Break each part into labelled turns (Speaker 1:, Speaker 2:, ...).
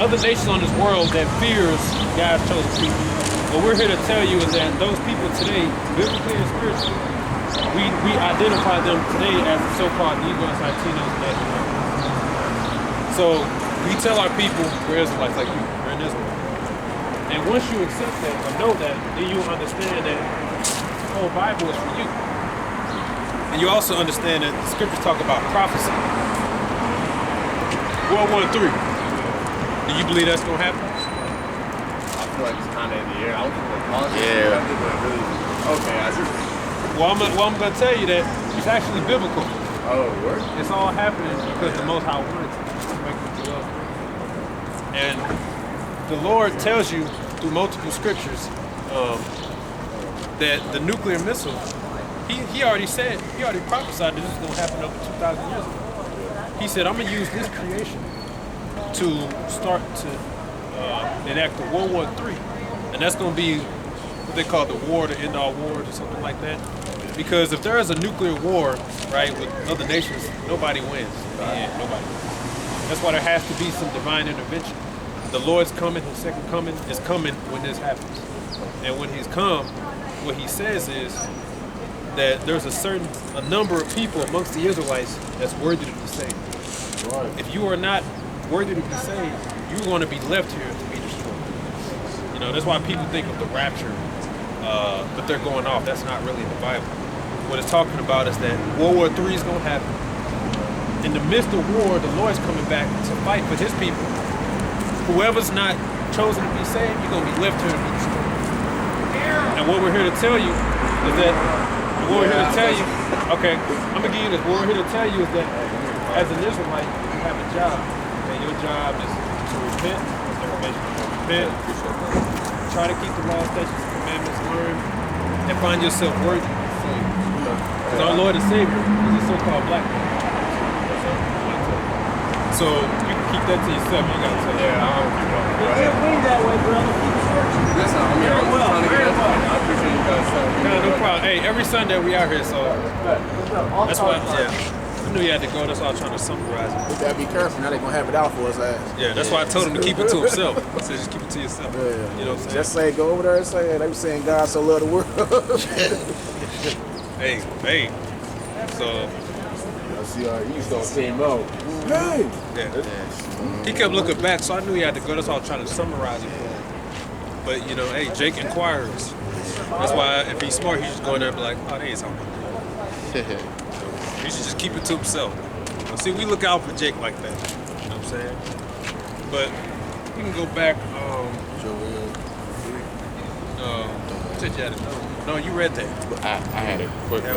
Speaker 1: other nations on this world that fears God's chosen people. What we're here to tell you is that those people today, biblically and spiritually, we identify them today as the so-called Negroes, Latinos, and Native Americans. So we tell our people we're Israelites like you, we're in Israel. And once you accept that or know that, then you understand that the whole Bible is for you. And you also understand that the scriptures talk about prophecy. World War III. Do you believe that's gonna happen?
Speaker 2: I feel like it's kind of in the air. I don't think we're positive.
Speaker 3: Yeah.
Speaker 2: Really. Okay, I see.
Speaker 1: Well, I'm gonna tell you that it's actually biblical.
Speaker 2: Oh, word?
Speaker 1: It's all happening because the Most High wanted to make it to us. And the Lord tells you through multiple scriptures that the nuclear missile, he already prophesied that this is going to happen over 2,000 years ago. He said, I'm going to use this creation to start to enact the World War III. And that's going to be what they call the war to end all wars or something like that. Because if there is a nuclear war, right, with other nations, nobody wins. Yeah, nobody wins. That's why there has to be some divine intervention. The Lord's coming, his second coming is coming when this happens. And when he's come, what he says is that there's a number of people amongst the Israelites that's worthy to be saved.
Speaker 2: Right.
Speaker 1: If you are not worthy to be saved, you're going to be left here to be destroyed. You know, that's why people think of the rapture, but they're going off. That's not really in the Bible. What it's talking about is that World War III is going to happen. In the midst of war, the Lord's coming back to fight for his people. Whoever's not chosen to be saved, you're going to be left here to be destroyed. And what we're here to tell you is that, what we're here to tell you, okay, I'm going to give you this. What we're here to tell you is that as an Israelite, you have a job. And your job is to repent, try to keep the law, statutes, and commandments, learn, and find yourself worthy. Because our Lord and Savior is a so-called black man. So you can keep that to yourself. You gotta tell
Speaker 2: Yeah, I don't keep up. Go
Speaker 4: It
Speaker 2: ahead.
Speaker 4: can't be that way, brother. Keep it searching.
Speaker 2: Listen, I mean, I'm just trying to get that. I appreciate you guys telling me.
Speaker 1: no problem. Hey, every Sunday we out here, so that's why. Yeah, I knew you had to go. That's why I was trying to summarize it.
Speaker 3: We gotta be careful. Now they gonna have it out for us.
Speaker 1: Yeah, that's why I told him to keep it to himself. I said just keep it to yourself.
Speaker 3: Yeah.
Speaker 1: You know what I'm saying?
Speaker 3: Just say, go over there and say, they be saying God so love the world.
Speaker 1: Hey. So
Speaker 2: I see our East on Team O.
Speaker 3: Hey!
Speaker 1: yeah, he kept looking back, so I knew he had to go. That's why I was trying to summarize it for him. But you know, hey, Jake inquires. That's why if he's smart, he's just going there and be like, oh, they ain't talking about that. He should just keep it to himself. See, we look out for Jake like that. You know what I'm saying? But we can go back. Said you had another one. No, you read that.
Speaker 5: I had a quick one,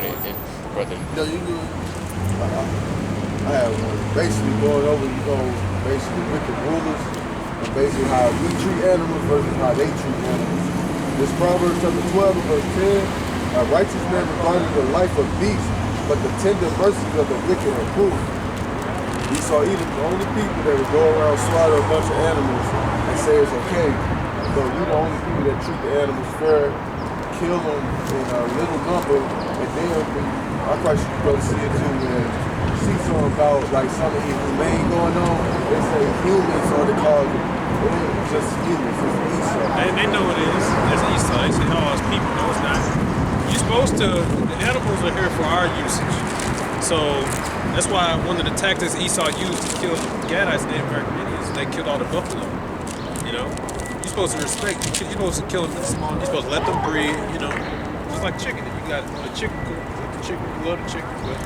Speaker 5: brother.
Speaker 2: No, you do.
Speaker 6: I have one. Basically going over, basically wicked rulers and basically how we treat animals versus how they treat animals. This Proverbs chapter 12 verse 10, a righteous man regarded the life of beasts, but the tender mercies of the wicked are cruel. We saw Edom, the only people that would go around slaughter a bunch of animals and say it's okay. So we the only people that treat the animals fair, kill them in a little number, and then I probably should go see it too, man. See something about like something inhumane going on. They say humans are the cause. It ain't just humans, it's Esau.
Speaker 1: They know it is. It's Esau. They say, oh, it's people. No, it's not. You're supposed to, the animals are here for our usage. So that's why one of the tactics Esau used to kill the Gadites, Native American Indians, they killed all the buffalo. You know? You're supposed to respect, you're supposed to kill them small, you're supposed to let them breed, you know? Just like chicken. You got the chicken coop, you love the chicken, but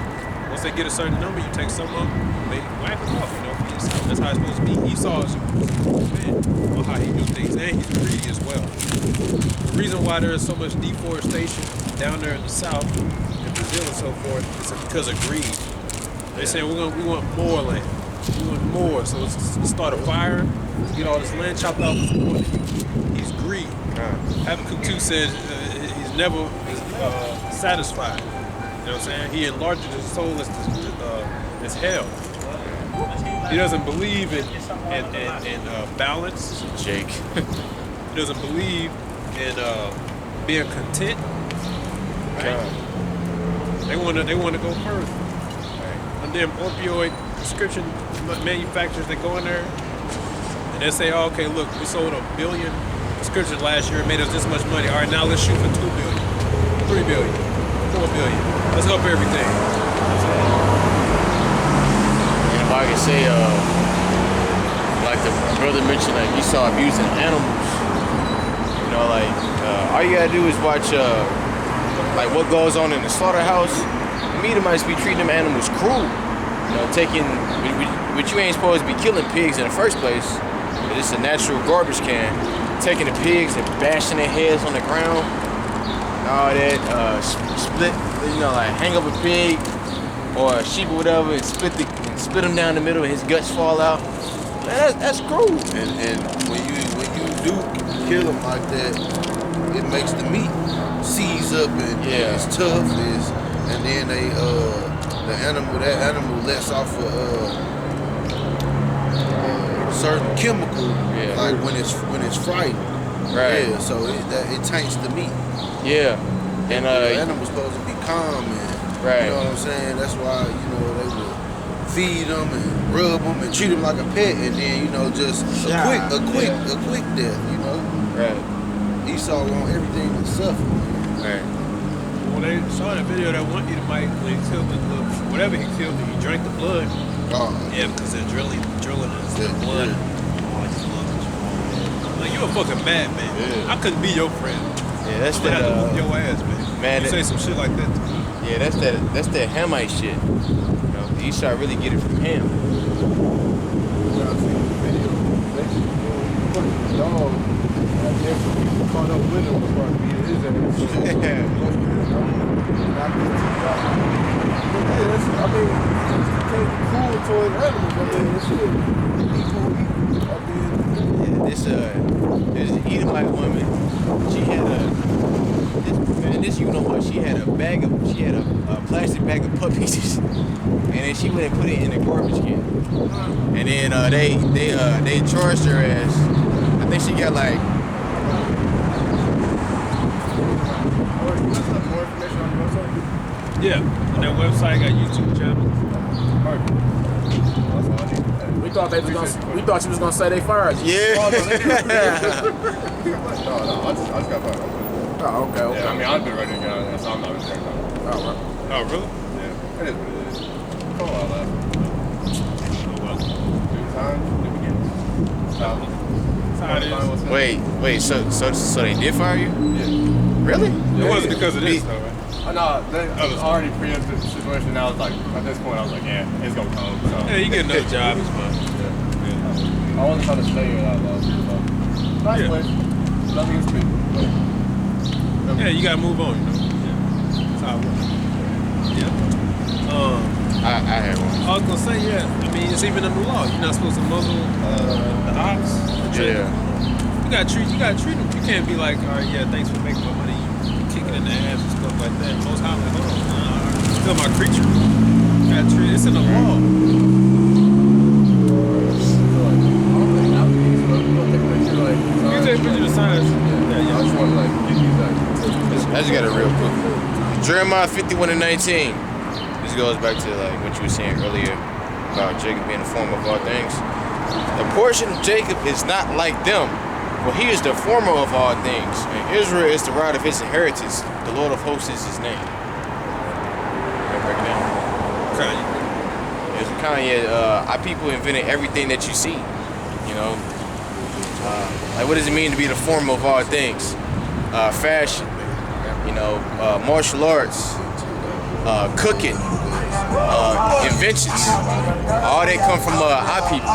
Speaker 1: once they get a certain number, you take some of them, they whack them off, you know, for yourself. That's how it's supposed to be. Esau is man on how he do things, and he's greedy as well. The reason why there is so much deforestation down there in the south, in Brazil and so forth, is because of greed. They say we want more land. We want more, so let's start a fire, get all this land chopped off. He's greedy. Habakkuk 2 says he's never satisfied. You know what I'm saying? He enlarges his soul as hell. He doesn't believe in balance.
Speaker 5: Jake.
Speaker 1: He doesn't believe in being content. Right? They want to go further. Right? And then opioid prescription manufacturers that go in there and they say, oh, okay, look, we sold 1 billion prescriptions last year, made us this much money. All right, now let's shoot for 2 billion, 3 billion, 4 billion. Let's help everything.
Speaker 5: And if I could say, like the brother mentioned, like Esau abusing animals. You know, like all you gotta do is watch like what goes on in the slaughterhouse. The Edomites be treating them animals cruel. You know, taking which you ain't supposed to be killing pigs in the first place. It's a natural garbage can. Taking the pigs and bashing their heads on the ground. And all that. Split, you know, like hang up a pig or a sheep or whatever and split them down the middle and his guts fall out. Man, that's cruel.
Speaker 6: And when you do kill them like that, it makes the meat seize up and it's tough. And then that animal lets off a certain chemical, like when it's frightened.
Speaker 5: Right.
Speaker 6: Yeah, so it taints the meat.
Speaker 5: Yeah. And
Speaker 6: the animal's supposed to be calm and you know what I'm saying? That's why, you know, they would feed them and rub them and treat them like a pet, and then, you know, just a quick death, you know?
Speaker 5: Right.
Speaker 6: Esau want everything to suffer.
Speaker 5: Right.
Speaker 1: When they saw that video, that one Edomite, when he killed whatever he killed, he drank the blood. Yeah, because they're drilling his blood. Oh, I just love it. Like, you a fucking madman. I couldn't be your friend.
Speaker 5: Yeah, that's
Speaker 1: I'm gonna have to whoop your ass, man. You say some shit like that to me.
Speaker 5: Yeah, that's that Hamite shit. You know, Esau really get it from him.
Speaker 6: When I seen the video, basically, put the dog, I guess people caught up with him before I beat his ass. I mean, you can't be cool towards animals. I mean, this shit, equal.
Speaker 5: There's an Edomite woman. She had you know what? She had a plastic bag of puppies, and then she went and put it in a garbage can. And then they charged her ass. I think she got like.
Speaker 1: Yeah, on that website, got YouTube channel.
Speaker 3: We thought she was gonna say they fired you.
Speaker 5: Yeah.
Speaker 2: No, I just got fired.
Speaker 3: Oh, okay.
Speaker 2: Yeah, I mean, I've been ready to get out of there, so I'm not even there.
Speaker 3: Oh, right.
Speaker 1: Oh, really?
Speaker 2: Yeah, it is what it is. Come on, left.
Speaker 1: Oh, well.
Speaker 2: New time, new beginnings.
Speaker 1: That's how it is.
Speaker 5: Wait. So they did fire you?
Speaker 2: Yeah.
Speaker 5: Really?
Speaker 1: It wasn't because of this, though, right?
Speaker 2: No, they already preempted the situation. Now it's like, at this point, I was like, yeah, it's gonna come. So.
Speaker 1: Yeah, you get another job as well.
Speaker 2: I wasn't trying to stay here that long. So. Nice place. Nothing against people.
Speaker 1: Yeah, you gotta move on, you know. Yeah. That's how it works. Yeah.
Speaker 5: I had one.
Speaker 1: I was gonna say, yeah. I mean, it's even in the law. You're not supposed to muzzle the ox.
Speaker 5: Yeah.
Speaker 1: You gotta treat them. You can't be like, all right, yeah, thanks for making my money. You kick it in the ass and stuff like that. Most high like, hold on, it's still my creature. You gotta treat it. It's in the law. You take a picture of the signs. Yeah.
Speaker 2: I just want to like give you that.
Speaker 5: I just got it real quick. Jeremiah 51:19. This goes back to like what you were saying earlier about Jacob being the former of all things. The portion of Jacob is not like them, for he is the former of all things, and Israel is the right of his inheritance. The Lord of hosts is his name. Break it down.
Speaker 1: Kanye.
Speaker 5: It's Kanye. Our people invented everything that you see. You know, like what does it mean to be the former of all things? Fashion. You know, martial arts, cooking, inventions. All they come from our people.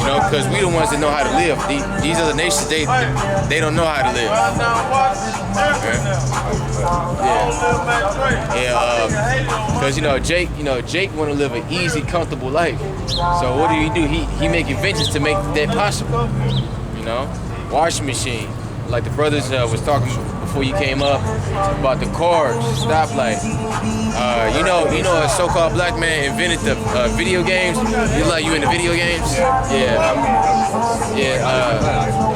Speaker 5: You know, because we the ones that know how to live. These other nations, they don't know how to live. Because Jake want to live an easy, comfortable life. So what do? He make inventions to make that possible. You know, washing machine. Like the brothers was talking before you came up about the cars, stoplight. You know, a so-called black man invented the video games. You like you into video games? Yeah.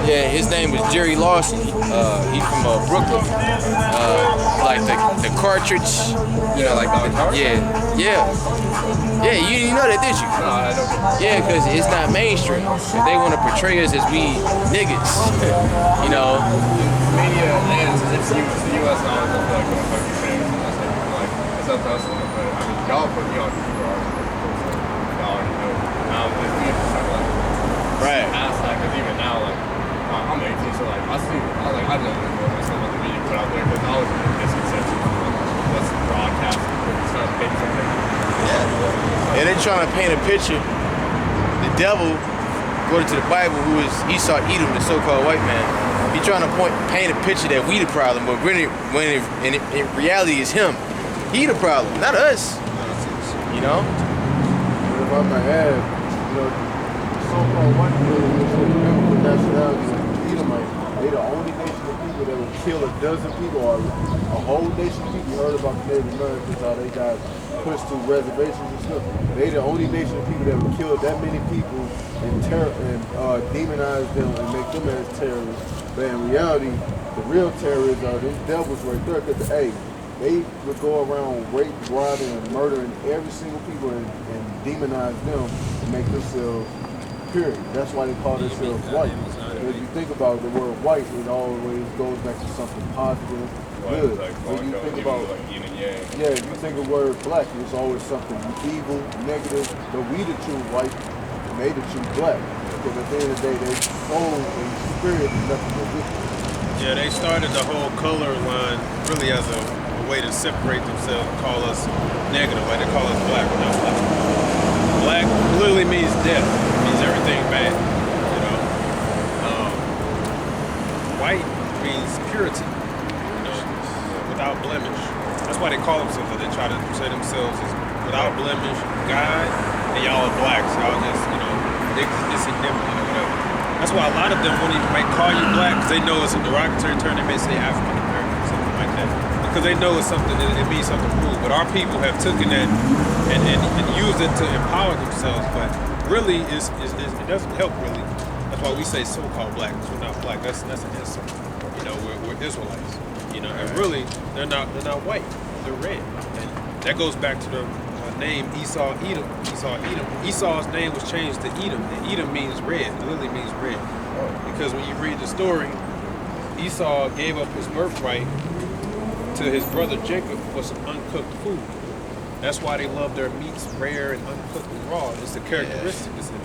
Speaker 5: Yeah, his name was Jerry Lawson. He's from Brooklyn. Like the cartridge.
Speaker 2: Yeah, like the guitar?
Speaker 5: Yeah. You didn't know that, did you?
Speaker 2: No, I don't.
Speaker 5: Yeah, because it's not mainstream. If they want to portray us as we niggas, you know.
Speaker 2: Media and it's the U.S. now. I feel like going fucking fans. Like, it's up to us. But I mean, y'all put me on people are y'all already know. Now, it's me for something like
Speaker 5: Right.
Speaker 2: past, like, because even now, like, I'm 18, so like, I never know myself what the media put out there because I was in a misconception of what's broadcast. It's not big something.
Speaker 5: And they're trying to paint a picture. The devil, according to the Bible, who is Esau Edom, the so-called white man, he's trying to paint a picture that we the problem, but really, in reality, it's him. He the problem, not us. You know?
Speaker 6: But if I might add, you know, the so-called white people, the nationality of Edomite, they the only nation of people that would kill a dozen people, or a whole nation of people. You heard about the Native Americans, how they got pushed to reservations and stuff. They the only nation of people that would kill that many people and demonize them and make them as terrorists. But in reality, the real terrorists are these devils right there. Because they would go around rape, robbing, and murdering every single people and demonize them to make themselves pure. That's why they call themselves white. If you think about the word white, it always goes back to something positive, good.
Speaker 2: Like,
Speaker 6: When you think about
Speaker 2: like yin and yang.
Speaker 6: yeah, if you think of the word black, it's always something evil, negative, but we the true white, and they the true black. Because at the end of the day, their soul and spirit is nothing but different.
Speaker 1: Yeah, they started the whole color line really as a way to separate themselves, call us negative, like they call us black. We're not black. Black literally means death. It means everything bad. You know. White means purity. You know, without blemish. That's why they call themselves that. They try to say themselves as without blemish, God, and y'all are blacks. Y'all just, you know, insignificant or whatever. That's why a lot of them won't even might call you black because they know it's a derogatory term. They may say African American or something like that because they know it's something. It means something cool. But our people have taken that and used it to empower themselves. But really, it doesn't help really. That's why we say so-called black because we're not black. That's an insult. You know, we're Israelites. You know, and really they're not white. They're red. And that goes back to the name Esau Edom. Esau's name was changed to Edom, and Edom means red. It literally means red. Because when you read the story, Esau gave up his birthright to his brother Jacob for some uncooked food. That's why they love their meats rare and uncooked and raw. It's the characteristic that's in it.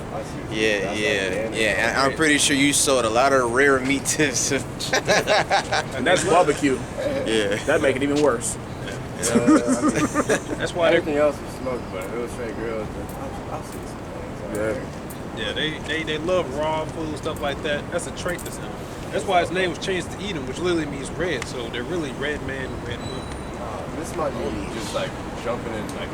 Speaker 5: Yeah. And I'm pretty sure you sold a lot of rare meat tips.
Speaker 3: And that's barbecue.
Speaker 5: Yeah.
Speaker 3: That make it even worse.
Speaker 1: That's why
Speaker 2: Everything else is smoked, but it was say grills. I'll see some things.
Speaker 3: Yeah.
Speaker 1: they love raw food, stuff like that. That's a trait that's in them. That's why his name was changed to Edom, which literally means red. So they're really red man, red woman.
Speaker 2: This might be just like jumping in, like